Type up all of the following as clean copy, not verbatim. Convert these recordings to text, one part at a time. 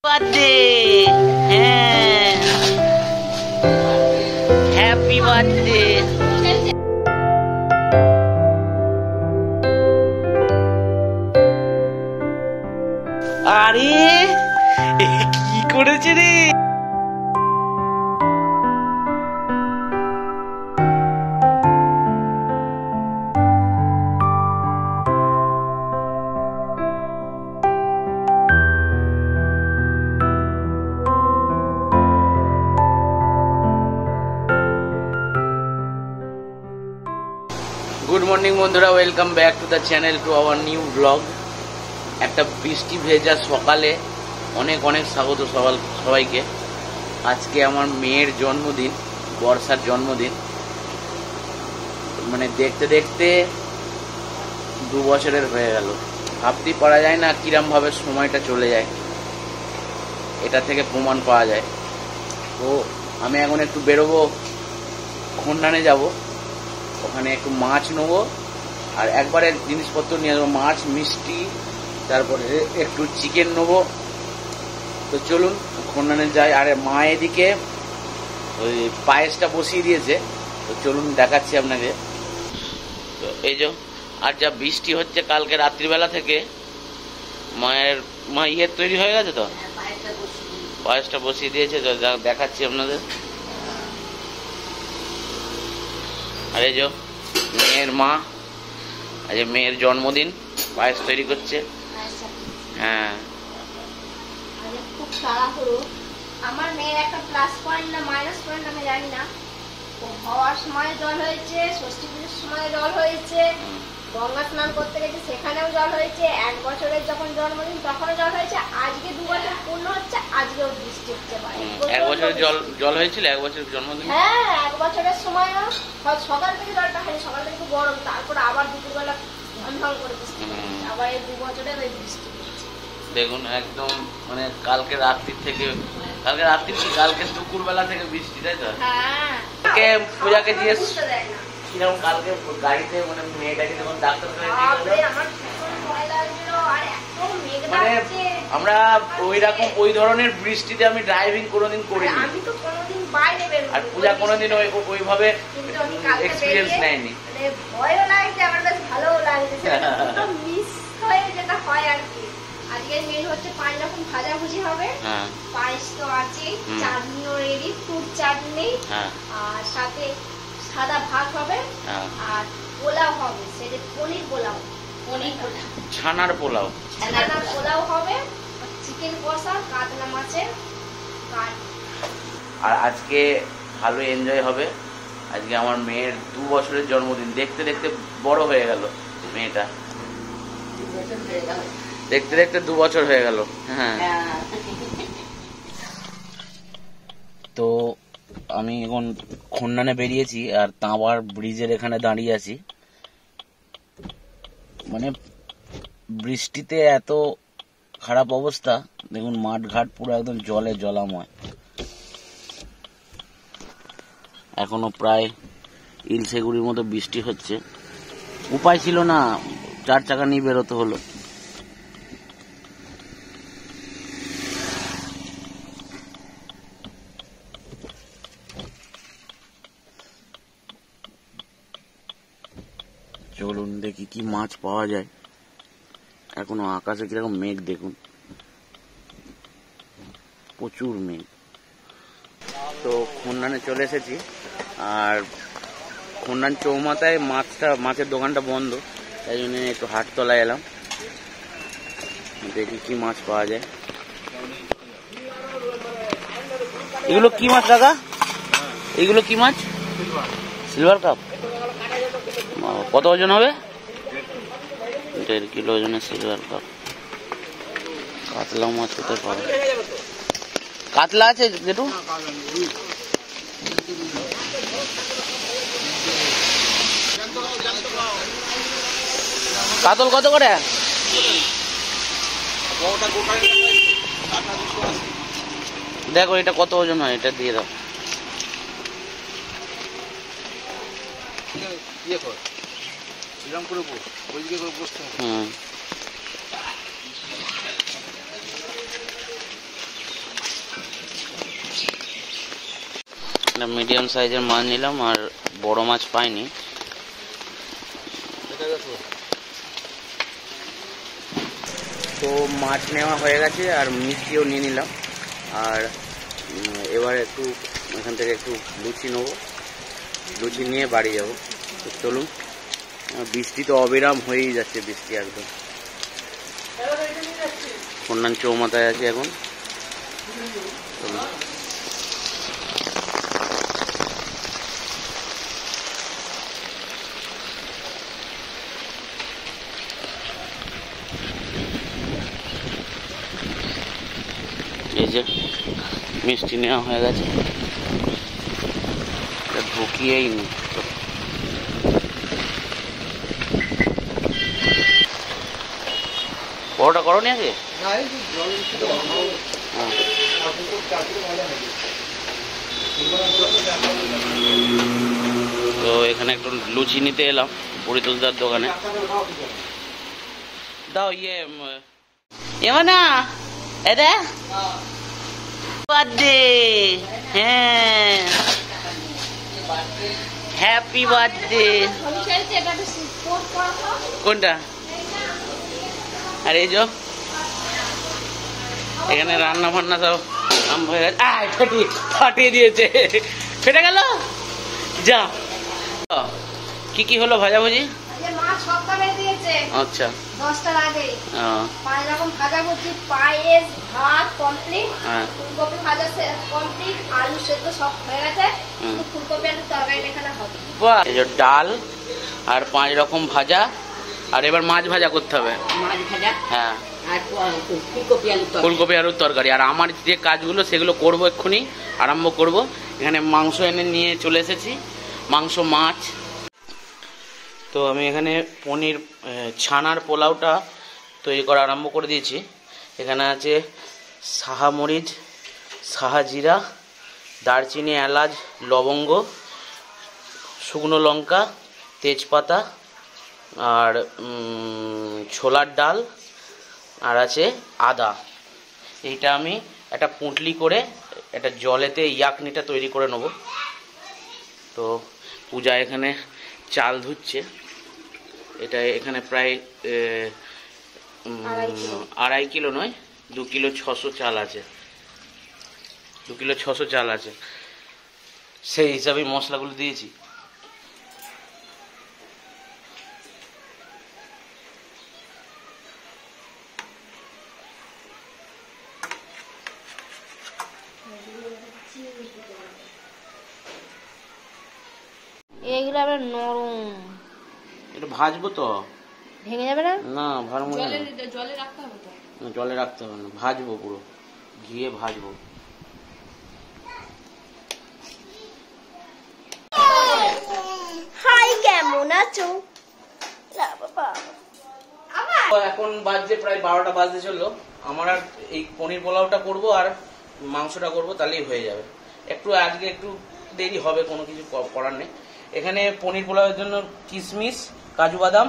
Birthday হ্যাঁ happy birthday আরে কি করেছে রে গুড মর্নিং বন্ধুরা, welcome back to the channel, to our new blog. একটা বৃষ্টি ভেজা সকালে অনেক অনেক স্বাগত সবাইকে। আজকে আমার মেয়ের জন্মদিন, বর্ষার জন্মদিন। মানে দেখতে দেখতে 2 বছরের হয়ে গেল। ভাবতেই পারা যায় না কিরম ভাবে সময়টা চলে যায়, এটা থেকে প্রমাণ পাওয়া যায়। তো আমি এখন একটু বেরোবো, খন্ডানে যাব, ওখানে একটু মাছ নেবো আর একবারে জিনিসপত্র নিয়ে আসবো, মাছ, মিষ্টি, তারপরে একটু চিকেন নেবো। তো চলুন খন্ডানে যাই। আর মা এদিকে ওই পায়েসটা বসিয়ে দিয়েছে, তো চলুন দেখাচ্ছি আপনাকে। তো এই যে, আর যা বৃষ্টি হচ্ছে কালকে রাত্রিবেলা থেকে, মা ইয়ে তৈরি হয়ে গেছে, তো পায়েসটা বসিয়ে দিয়েছে, তো দেখাচ্ছি আপনাদের। আর এই যে মেয়ের মা, আজ মেয়ের জন্মদিন, পায়েস তৈরি করছে। হ্যাঁ, খুব তাড়াহুড়ো। আমার মেয়ের একটা প্লাস পয়েন্ট না মাইনাস পয়েন্ট আমি জানি না। হওয়ার সময় জল হয়েছে, ষষ্ঠী পুজোর সময় জল হয়েছে, গঙ্গা স্নান করতে গেছে সেখানেও জল হয়েছে, 1 বছরের যখন জন্মদিন তখনও জল হয়েছে, আজকে 2 বছর পূর্ণ হচ্ছে, আজকেও বৃষ্টি হচ্ছে। 1 বছরের জল হয়েছিল, 1 বছরের জন্মদিন। হ্যাঁ, 1 বছরের সময় সকাল থেকে জলটা হয়নি, সকাল থেকে খুব গরম, তারপর আবার দুপুরবেলা ঝনঝন করে বৃষ্টি, আবার এই 2 বছরের ওই বৃষ্টি। দেখুন একদম মানে কালকে রাত্রি থেকে, কালকে দুপুরবেলা থেকে বৃষ্টি, তাই তো? হ্যাঁ, পূজাকে দিয়ে কিরকম কালকে গাড়িতে, মানে মেয়েটাকে যখন ডাক্তারখানায় মানে আমরা ওই ধরনের বৃষ্টিতে আমি ড্রাইভিং কোনোদিন করিনি, আর পূজা কোনোদিন ওইভাবে এক্সপিরিয়েন্স নেয়নি। ভয়ও লাগছে, আমার বেশ ভালোও লাগছে, মিস হয়ে যেটা হয় আর কি। আজকের মেনু হচ্ছে 5 রকম ভাজাভুজি হবে, পায়েস তো আছে, চাটনিও রেডি, ফ্রুট চাটনি, আর সাথে সাদা ভাত হবে, আর পোলাও হবে, সেটা পনির পোলাও, ছানার পোলাও হবে, চিকেন কষা, কাতলা মাছের। আর আজকে ভালো এনজয় হবে। আজকে আমার মেয়ের 2 বছরের জন্মদিন। দেখতে দেখতে বড় হয়ে গেল মেয়েটা, দেখতে দেখতে 2 বছর হয়ে গেল। হ্যাঁ, তো আমি এখন খন্ডানে বেরিয়েছি, আর তাঁবার ব্রিজের এখানে দাঁড়িয়ে আছি। মানে বৃষ্টিতে এত খারাপ অবস্থা, দেখুন মাঠ ঘাট পুরো একদম জলে জলাময়। এখনো প্রায় ইলশেগুড়ির মতো বৃষ্টি হচ্ছে। উপায় ছিল না, 4 চাকা নিয়ে বেরোতে হলো। চলুন দেখি কি মাছ পাওয়া যায়। এখনো আকাশে কিরকম মেঘ, দেখুন প্রচুর মেঘ। তো খন্ডানে চলে এসেছি, আর খন্ডান চৌমাথায় মাছের দোকানটা বন্ধ, তাই জন্য একটু হাটতলায় এলাম, দেখি কি মাছ পাওয়া যায়। এগুলো কি মাছ কাকা? এগুলো কি মাছ? Silver cup. কত ওজন হবে? 1.5 কিলো ওজনের সিলভার কাপ। কাতলা মাছ কোথায় পাবো? কাতলা আছে যেটু? কাতল কত করে? দেখো এটা কত ওজন হয়, এটা দিয়ে দাও। মিডিয়াম সাইজের মাছ নিলাম, আর বড় মাছ পাইনি। তো মাছ নেওয়া হয়ে গেছে, আর মিষ্টিও নিয়ে নিলাম। আর এবার একটু এখান থেকে একটু লুচি নেবো, লুচি নিয়ে বাড়ি যাব। তো চলুন, বৃষ্টি তো অবিরাম হয়েই যাচ্ছে, বৃষ্টি একদম। কন্যান চৌমাথায় আছি এখন। চলুন। এই যে মিষ্টি নেওয়া হয়ে গেছে, ঢুকিয়েই নি। বড়টা করো নি আগে? তো এখানে একটু লুচি নিতে এলাম পরিতোষদার দোকানে। দাও না এটা বার্থডে। হ্যাঁ, হ্যাপি বার্থডে। কোনটা? আর এই যে এখানে রান্না ফান্না সব হয়ে গেছে। ফাটিয়ে দিয়েছে, ফেটে গেল। যা, কি কি হলো ভাজাভুজি? আচ্ছা, 10টার আগে 5 রকম ভাজা করছি। পায়েস, ভাত কমপ্লিট, ফুলকপি ভাজা কমপ্লিট, আলু সেদ্ধ সব হয়ে গেছে। ফুলকপি আলু তরকারি এখানে হবে। বাহ, এই যে ডাল আর 5 রকম ভাজা, আর এবার মাছ ভাজা করতে হবে। মাছ ভাজা, হ্যাঁ, আর ফুলকপি আলুর তরকারি। আর আমার যে কাজগুলো সেগুলো করব, এক্ষুনি আরম্ভ করব। এখানে মাংস এনে নিয়ে চলে এসেছি, মাংস, মাছ। তো আমি এখানে পনির ছানার পোলাওটা তৈরি করা আরম্ভ করে দিয়েছি। এখানে আছে সাহা মরিচ, সাহা জিরা, দারচিনি, এলাচ, লবঙ্গ, শুকনো লঙ্কা, তেজপাতা, আর ছোলার ডাল, আর আছে আদা। এইটা আমি একটা পুঁটলি করে একটা জলেতে ইয়াকনিটা তৈরি করে নেব। তো পূজা এখানে চাল ধুচ্ছে। এটা এখানে প্রায় 2.5 কিলো নয়, 2 কিলো 600 চাল আছে। 2 কিলো 600 চাল আছে, সেই হিসাবে মশলাগুলো দিয়েছি। এইগুলো আবার নরম, এটা ভাজবো তো, ভেঙে যাবে না? না, ভাজবো না, জলে রাখতে হবে তো। জলে রাখতে হবে না, ভাজবো, পুরো ঘিয়ে ভাজবো। হাই, কেমন আছো? এখন বাজছে প্রায় 12টা বাজতে চললো। আমার আর এই পনির পোলাওটা করব আর মাংসটা করব, তাহলেই হয়ে যাবে। আজকে একটু দেরি হবে, কোনো কিছু করার নেই। এখানে পনির পোলাওয়ের জন্য কিশমিশ, কাজু বাদাম,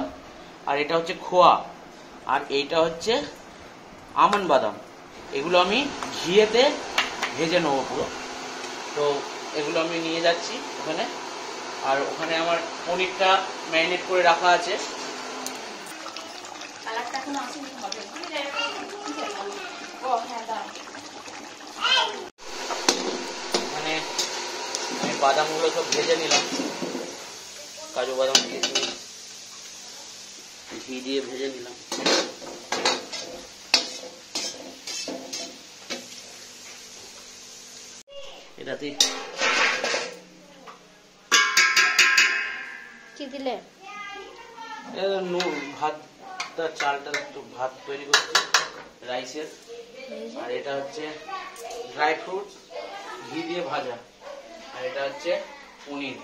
আর এটা হচ্ছে খোয়া, আর এইটা হচ্ছে আমন্ড বাদাম। এগুলো আমি ঘিয়েতে ভেজে নেবো পুরো। তো এগুলো আমি নিয়ে যাচ্ছি ওখানে। আর ওখানে আমার পনিরটা ম্যারিনেট করে রাখা আছে। এখানে আমি বাদামগুলো সব ভেজে নিলাম, কাজু বাদাম, কিশমিশ ঘি দিয়ে ভেজে নিলাম। এটাতে কি দিলে? ভাতটা, চালটা, একটু ভাত তৈরি করছি রাইসের। আর এটা হচ্ছে ড্রাই ফ্রুটস ঘি দিয়ে ভাজা, আর এটা হচ্ছে পনির।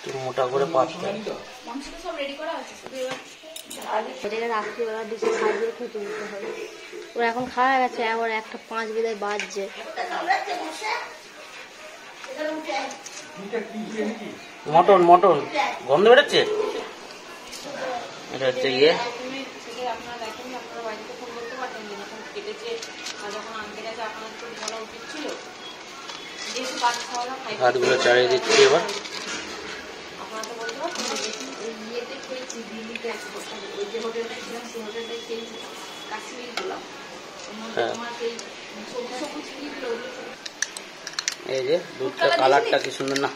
একটু মোটা করে পাতলা। মাংসটা সব রেডি করা আছে, শুধু এবার এটাকে রাত্রিবেলা ডিশে সাজিয়ে খেতে দিতে হবে। ওরা এখন খাওয়া গেছে, আবার 1:05 বিদায় বাজছে। মটন মটন গন্ধ বেরোচ্ছে। এটা হচ্ছে ইয়ে আপনারা দেখেন, আপনারা বাড়িতে ফোন করতে পারতেন যে যখন কেটেছে বা যখন আনতে গেছে আপনাদের তো বলা উচিত ছিল। যেহেতু বাচ্চা খাওয়া খাই, ভাতগুলো চালিয়ে দিচ্ছি এবার। আপনারা তো বলতে পারতেন যে ওই ইয়েতে খেয়েছি, দিল্লিতে এক বছর ওই যে হোটেলটা ছিলাম সেই হোটেলটাই খেয়েছি, কাশ্মীর গোলাম। হ্যাঁ। তোমার সেই সবুজ সবুজ ফুলগুলো, এই যে দুধটা কালারটা কি সুন্দর না,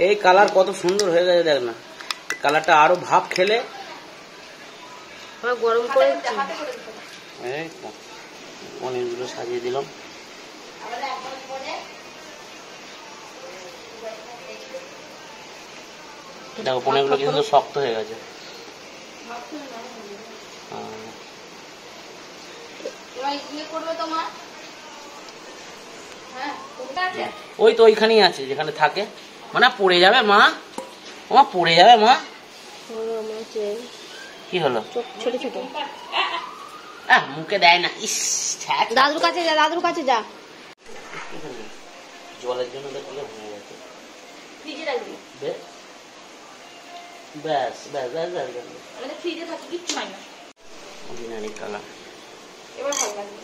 এই কালার কত সুন্দর হয়ে গেছে দেখ না। কালারটা আরো ভাপ খেলে গরম করে এই পনিরগুলো সাজিয়ে দিলাম। দেখো পনিরগুলো কিন্তু শক্ত হয়ে গেছে। ইয়ে করবে তোমার। হ্যাঁ, কোনটা আছে? ওই তো ওইখানেই আছে যেখানে থাকে। মানে পড়ে যাবে মা, ওমা পড়ে যাবে মা। কি হলো? ছোট ছোট মুখে দেয় না। ইস দাদুর কাছে যা, দাদুর কাছে যা। জলের জন্য দেখলে হয়ে গেছে। ফ্রিজে রাখবি, ব্যাস ব্যাস ব্যাস ব্যাস ব্যাস। আমাদের ফ্রিজে থাকে, কিচ্ছু হয় না। Ordinary colour. এবার ভালো লাগবে।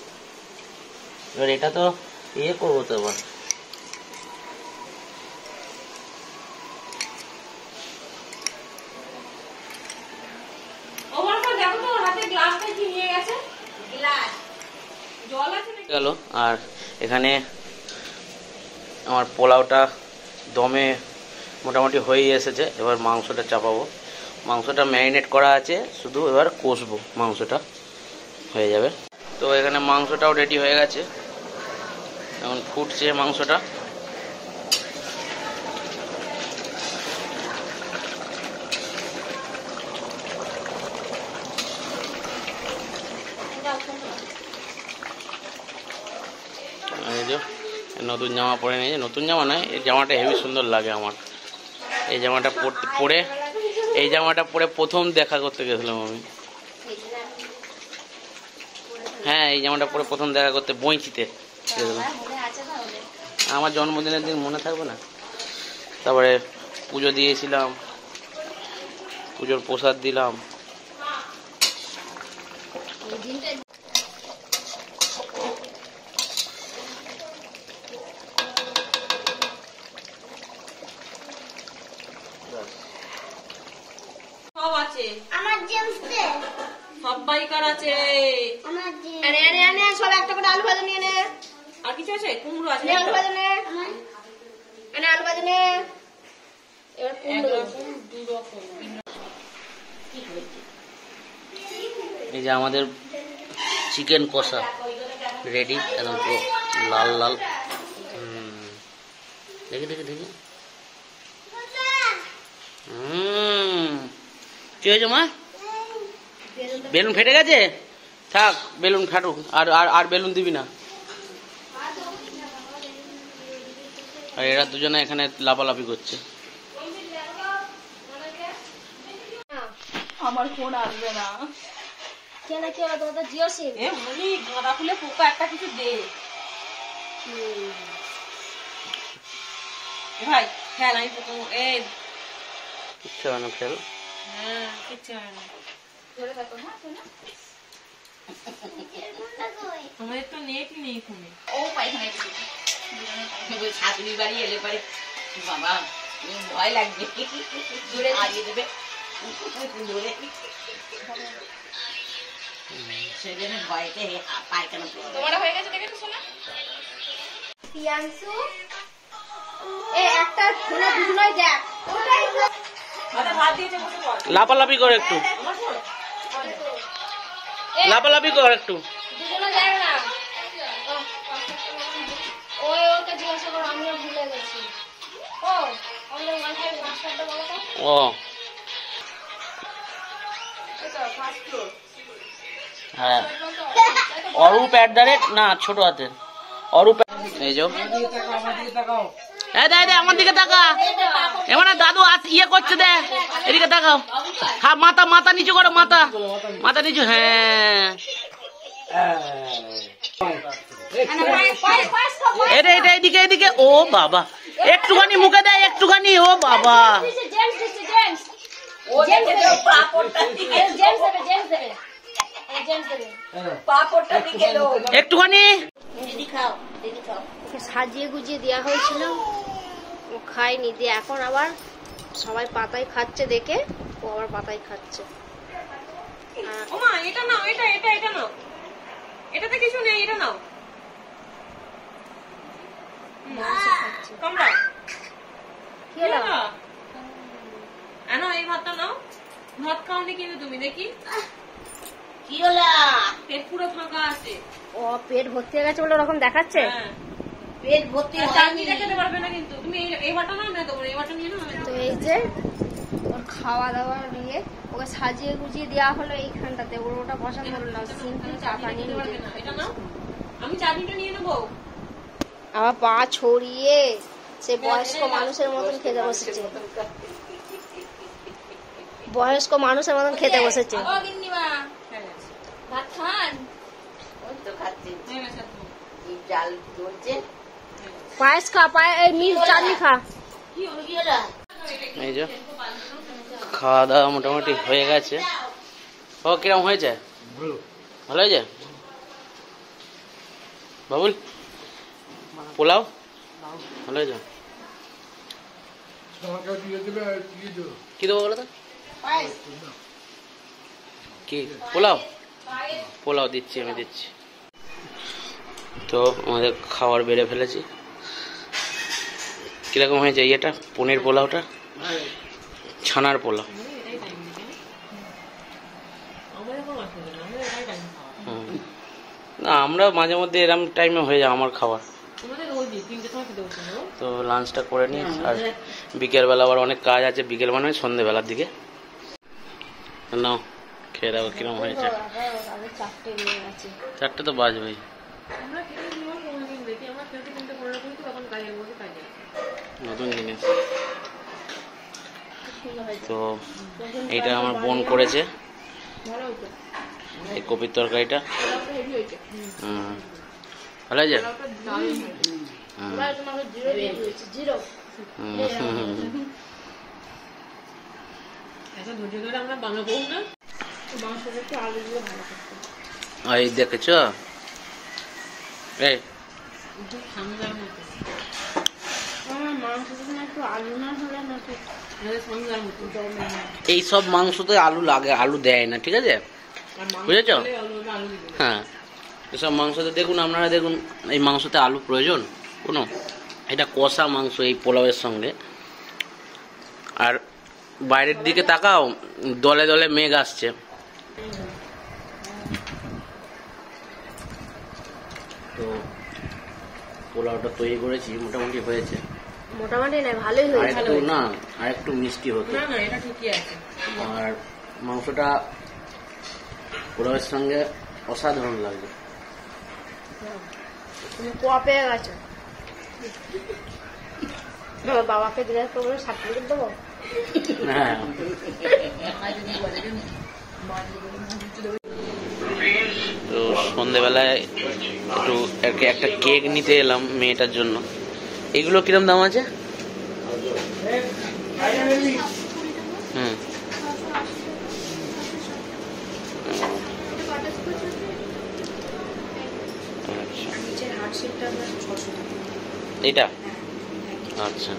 এবার এটা তো ইয়ে করবো তো এবার। দেখো তো হাতে গ্লাসটা কি নিয়ে গেছে, গ্লাস জল আছে নাকি? গেল। আর এখানে আমার পোলাওটা দমে মোটামুটি হয়েই এসেছে। এবার মাংসটা চাপাবো। মাংসটা ম্যারিনেট করা আছে, শুধু এবার কষবো, মাংসটা হয়ে যাবে। তো এখানে মাংসটাও রেডি হয়ে গেছে, এখন ফুটছে মাংসটা। এই যে নতুন জামা পরে নিয়েছে, নতুন জামা নয়, এই জামাটা হেবি সুন্দর লাগে আমার। এই জামাটা পরে এই জামাটা পরে প্রথম দেখা করতে গেছিলাম আমি। হ্যাঁ, এই জামাটা পরে প্রথম দেখা করতে বইচিতে গেছিলাম। আমার জন্মদিনের দিন মনে থাকবে না। তারপরে পুজো দিয়েছিলাম, পুজোর প্রসাদ দিলাম। সব আছে, আমার জেমস দে, সব বাইকার আছে। আমার জেমস আনে আনে আনে সব একটা করে আলু ভাজা নিয়ে নে। আর কিছু আছে? কুমড়ো আছে, আলু ভাজা নে, আনে আলু ভাজা নে। এবার কুমড়ো দু রকম। এই যে আমাদের চিকেন কষা রেডি, একদম পুরো লাল লাল। দেখি দেখি দেখি। কি হয়েছে মা? বেলুন ফেটে গেছে? থাক, বেলুন ফাটুক। আর আর আর বেলুন দিবি না। আর এরা দুজনে এখানে লাফালাফি করছে। আমার ফোন আসবে না। কেন কি হলো? তোমার তো জিও সিম। এ বলি গাদা খুলে পোকা একটা কিছু দে। ভাই খেল, আমি এই কিচ্ছু হয় না, ফেল। হ্যাঁ কিচ্ছু হয় না। ধরে থাকো। হ্যাঁ, শোনো। তোমাদের তো নেটই নেই ফোনে। ও পায়খানায় গেছে। শাশুড়ি বাড়ি এলে পরে বাবা ভয় লাগবে, দূরে আগিয়ে দেবে দূরে, সেজন্য ভয়তে পায়খানা। তোমার হয়ে গেছে, দেখে শোনা। পিয়াংসু এ একটা ফোনে দুজনই দেখ। ওটাই ভাত দিয়েছে, বসে পড়। লাফালাফি কর একটু, লাফালাফি কর একটু। দুজনে দেখ না। ওই ওকে জিজ্ঞাসা করো, আমিও ভুলে গেছি। ও আমাদের ওয়াইফাই পাসওয়ার্ডটা বলো তো। ও এটা ফার্স্ট ফ্লোর। হ্যাঁ, অরূপ @ না ছোট হাতের অরূপ। এই যে আমার দিকে তাকা, এবার দাদু আছে। ইয়ে করছে দে, এদিকে দেখাও। হ্যাঁ, মাথা মাথা নিচু করো, মাথা মাথা নিচু। হ্যাঁ, এটা এটা এদিকে এদিকে। ও বাবা, একটুখানি মুখে দেয়, একটুখানি। ও বাবা, একটুখানি। ওকে সাজিয়ে গুজিয়ে দেওয়া হয়েছিল, ও খায়নি। দিয়ে এখন আবার সবাই পাতায় খাচ্ছে দেখে ও আবার পাতায় খাচ্ছে। ওমা এটা নাও, এটা এটা এটা নাও, এটাতে কিছু নেই, এটা নাও। কমলা কি হলো? আনো, এই ভাতটা নাও। ভাত খাওনি কিন্তু তুমি, দেখি কি হলো? পেট পুরো ফাঁকা আছে। ও পেট ভর্তি হয়ে গেছে বলে ওরকম দেখাচ্ছে। হ্যাঁ, পেট ভর্তি চাটনিটা খেতে পারবে না কিন্তু তুমি। এই ভাতটা নাও না, তোমার এই ভাতটা নিয়ে নাও। তো এই যে ওর খাওয়া দাওয়া নিয়ে ওকে সাজিয়ে গুজিয়ে দেওয়া হলো এইখানটাতে। ওর ওটা পছন্দ হলো না, সিম্পল চা বানিয়ে খেতে পারবে না, এটা নাও। আমি চাটনিটা নিয়ে নেবো। আবার পা ছড়িয়ে সে বয়স্ক মানুষের মতন খেতে বসেছে। বয়স্ক মানুষের মতন খেতে বসেছে। ভাত খান? ওই তো খাচ্ছি। জাল জ্বলছে। পায়েস খা, এই মিল চাটনি খা। এই যে খাওয়া দাওয়া মোটামুটি হয়ে গেছে। ও কিরম হয়েছে? ভালো হয়েছে বাবুল? পোলাও ভালো হয়েছে? কি দেবো বলো তো? কি পোলাও? পোলাও দিচ্ছি, আমি দিচ্ছি। তো আমাদের খাবার বেড়ে ফেলেছি। কিরকম হয়েছে ইয়েটা, পনির পোলাওটা? ছানার পোলাও। না, আমরা মাঝে মধ্যে এরম টাইমে হয়ে যায় আমার খাবার। তো লাঞ্চটা করে নিই, আর বিকেলবেলা আবার অনেক কাজ আছে। বিকেল মানে সন্ধ্যেবেলার দিকে। নাও খেয়ে দাও, কিরম হয়েছে? 4টে তো বাজবেই। নতুন জিনিস তো। এইটা আমার বোন করেছে, এই কপির তরকারিটা। ভালো হয়েছে? এই দেখেছ, এই এই সব মাংসতে আলু লাগে, আলু দেয় না, ঠিক আছে, বুঝেছ? হ্যাঁ, এসব মাংসতে দেখুন, আপনারা দেখুন, এই মাংসতে আলু প্রয়োজন কোনো? এটা কষা মাংস এই পোলাওয়ের সঙ্গে। আর বাইরের দিকে তাকাও, দলে দলে মেঘ আসছে। তো পোলাওটা তৈরি করেছি, মোটামুটি হয়েছে। মোটামুটি না, ভালোই হয়েছে। না, আর একটু মিষ্টি হতো। আর মাংসটা পোলাওয়ের সঙ্গে অসাধারণ লাগছে। পোয়া পেয়ে গেছে। বাবাকে জিজ্ঞাসা করবো সার্টিফিকেট দেবো। হ্যাঁ, তো সন্ধেবেলায় একটু একটা কেক নিতে এলাম মেয়েটার জন্য। এগুলো কিরম দাম আছে? এটা আচ্ছা,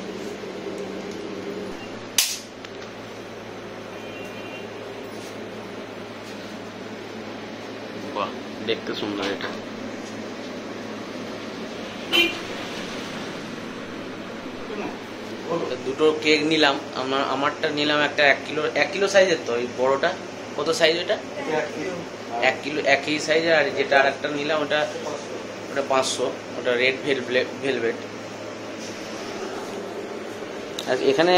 বাহ, দেখতে সুন্দর। এটা দুটো কেক নিলাম। আমারটা নিলাম একটা 1 কিলো সাইজের। তো এই বড়টা কত সাইজ? ওটা 1 কিলো, একই সাইজের। আর যেটা আর একটা নিলাম ওটা 500, ওটা রেড ভেলভেট। আর এখানে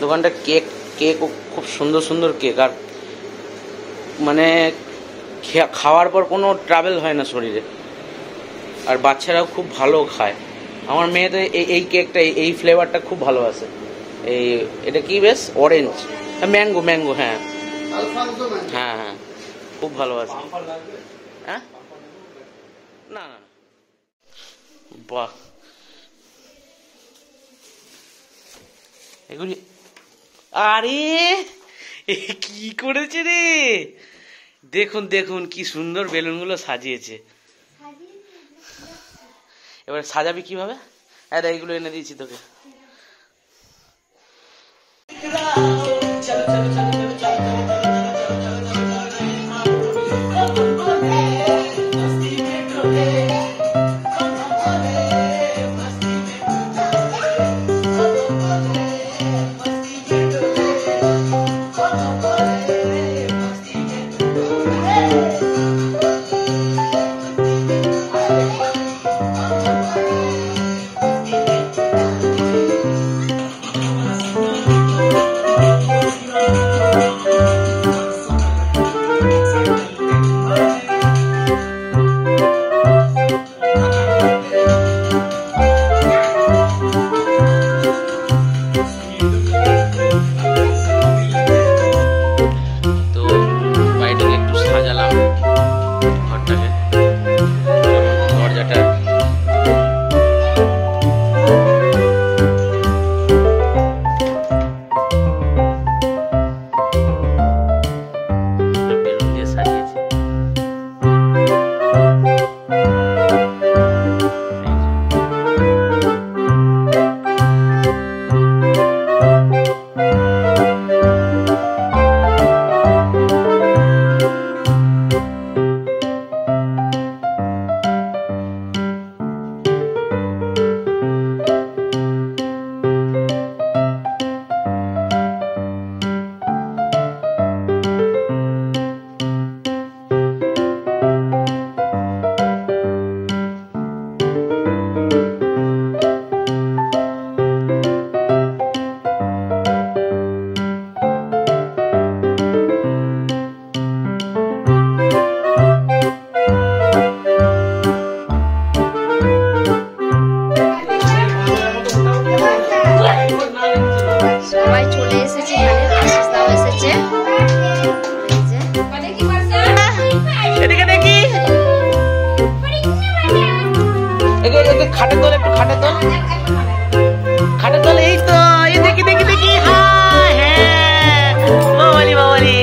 দোকানটা কেক খুব সুন্দর সুন্দর কেক। আর মানে খাওয়ার পর কোনো ট্রাভেল হয় না শরীরে। আর বাচ্চারাও খুব ভালো খায়। আমার মেয়ে তো এই কেকটা, এই ফ্লেভারটা খুব ভালোবাসে। এই এটা কি বেশ অরেঞ্জ, ম্যাঙ্গো ম্যাঙ্গো, হ্যাঁ হ্যাঁ হ্যাঁ খুব ভালোবাসি। হ্যাঁ না না বাহ, এগুলি আরে কি করেছে রে, দেখুন দেখুন কি সুন্দর বেলুনগুলো সাজিয়েছে। এবার সাজাবি কিভাবে? আরে এইগুলো এনে দিয়েছি তোকে। খাটের দল, একটু খাটের দল, খাটের দল, এই তো এই দেখি দেখি দেখি, হ্যাঁ বাবালি বাবালি।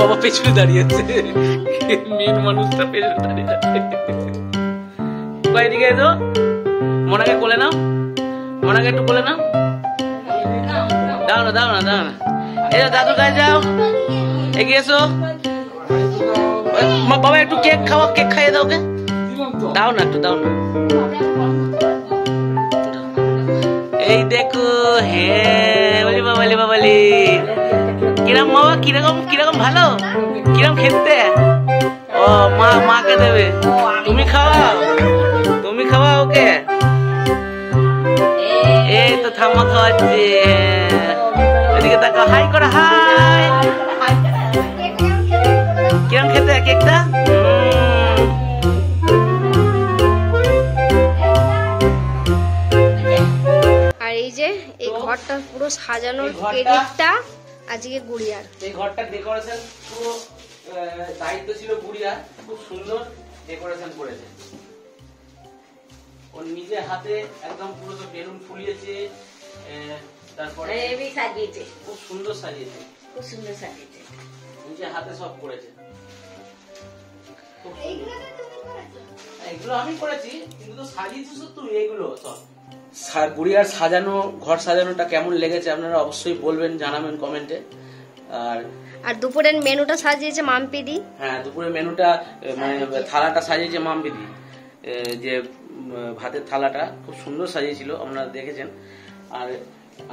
বাবা পেছনে দাঁড়িয়ে আছে, মেন মানুষটা পেছনে দাঁড়িয়ে আছে। কয়দিকে এসো, মনাকে কোলে নাও, মনাকে একটু কোলে নাও, দাও না দাও না দাও না, এই দাদুর কাছে যাও, এগিয়ে এসো। বাবা একটু কেক খাওয়া, কেক খাইয়ে দাও, ওকে দাও না, একটু দাও না। এই দেখো, হ্যাঁ বাবালি বাবালি। কিরম বাবা, কিরকম ভালো, কিরম খেতে? ও মাকে দেবে, তুমি খাওয়া ওকে। এই তো থামা খাওয়াচ্ছে। এদিকে তাকা, হাই করে, হাই। কিরম খেতে কেকটা? আর এই যে এই ঘরটা পুরো সাজানোর ক্রেডিটটা আজকে গুড়িয়ার। এই ঘরটার ডেকোরেশন পুরো দায়িত্ব ছিল গুড়িয়ার। খুব সুন্দর ডেকোরেশন করেছে ওর নিজে হাতে, একদম পুরো তো বেলুন ফুলিয়েছে, তারপরে সাজিয়েছে, খুব সুন্দর সাজিয়েছে, নিজে হাতে সব করেছে। এগুলো আমি করেছি, কিন্তু তো সাজিয়েছিস তুই এগুলো সব। গুড়িয়ার সাজানো, ঘর সাজানোটা কেমন লেগেছে আপনারা অবশ্যই বলবেন, জানাবেন কমেন্টে। আর দুপুরের মেনুটা সাজিয়েছে মাম্পিদি। হ্যাঁ, দুপুরের মেনুটা মানে থালাটা সাজিয়েছে মাম্পিদি, যে ভাতের থালাটা খুব সুন্দর সাজিয়েছিল, আপনারা দেখেছেন। আর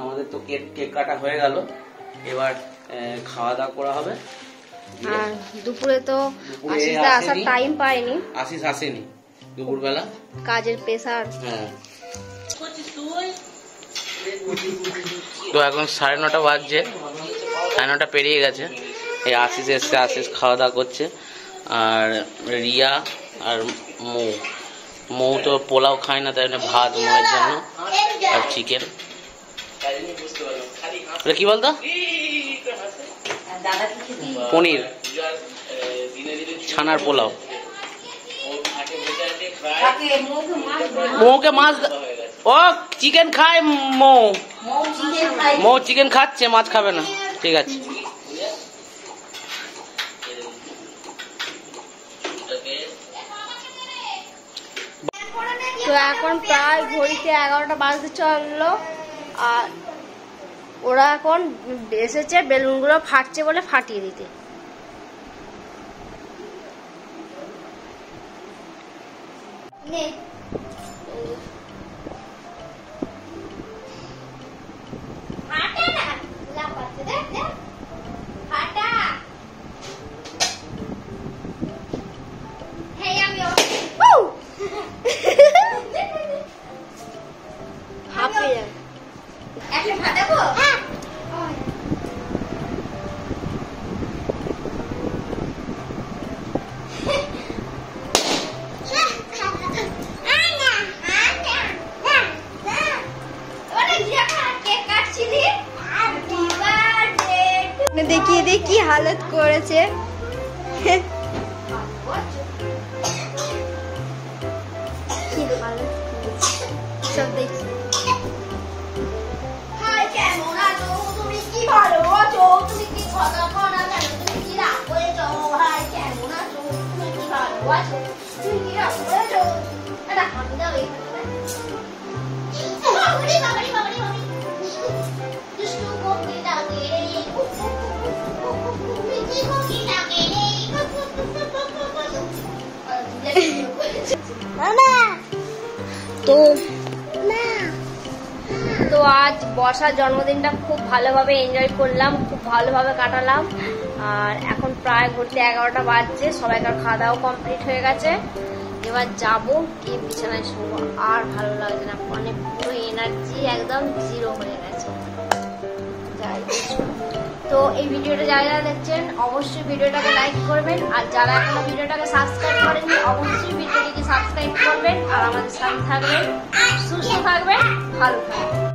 আমাদের তো কেক কাটা হয়ে গেল, এবার খাওয়া দাওয়া করা হবে। আর দুপুরে তো আশিসদা আসার টাইম পায়নি, আশিস আসেনি দুপুরবেলা, কাজের প্রেসার। হ্যাঁ, তো এখন 9:30 বাজছে, 9:30 পেরিয়ে গেছে। এই আশিস এসছে, আশিস খাওয়া দাওয়া করছে। আর রিয়া আর মৌ তো পোলাও খায় না, তাই জন্য ভাত মৌয়ের জন্য আর চিকেন। কি বলতো, পনির ছানার পোলাও। মৌকে মাছ, ও চিকেন খায়, মৌ চিকেন খাচ্ছে, মাছ খাবে না। ঠিক আছে, তো এখন প্রায় ঘড়িতে 11টা বাজতে চললো। আর ওরা এখন এসেছে বেলুনগুলো ফাটছে বলে ফাটিয়ে দিতে। দেখিয়ে দিয়ে কি হালত করেছে। কি হালত সব দেখছি। কেমন আছো তুমি, কি ভালো আছো তুমি, কি কথা বলা জানো তুমি, কি রাগ করেছো ভাই, কেমন আছো তুমি, কি ভালো আছো তুমি, কি রাগ করেছো। এটা হাতে দাও, বাবারি বাবারি বাবারি বাবারি দুষ্টু কোকি ডাকে, তো আজ বর্ষার জন্মদিনটা খুব ভালোভাবে এনজয় করলাম, খুব ভালোভাবে কাটালাম। আর এখন প্রায় ঘুরতে 11টা বাজছে, সবাইকার খাওয়া দাওয়া কমপ্লিট হয়ে গেছে। এবার যাবো গিয়ে বিছানায় শোবো, আর ভালো লাগছে না, মানে পুরো এনার্জি একদম জিরো হয়ে গেছে। তো এই ভিডিওটা যারা যারা দেখছেন অবশ্যই ভিডিওটাকে লাইক করবেন, আর যারা এখনো ভিডিওটাকে সাবস্ক্রাইব করেননি অবশ্যই ভিডিওটিকে সাবস্ক্রাইব করবেন। আর আমাদের সাথে থাকবেন, সুস্থ থাকবেন, ভালো থাকবেন।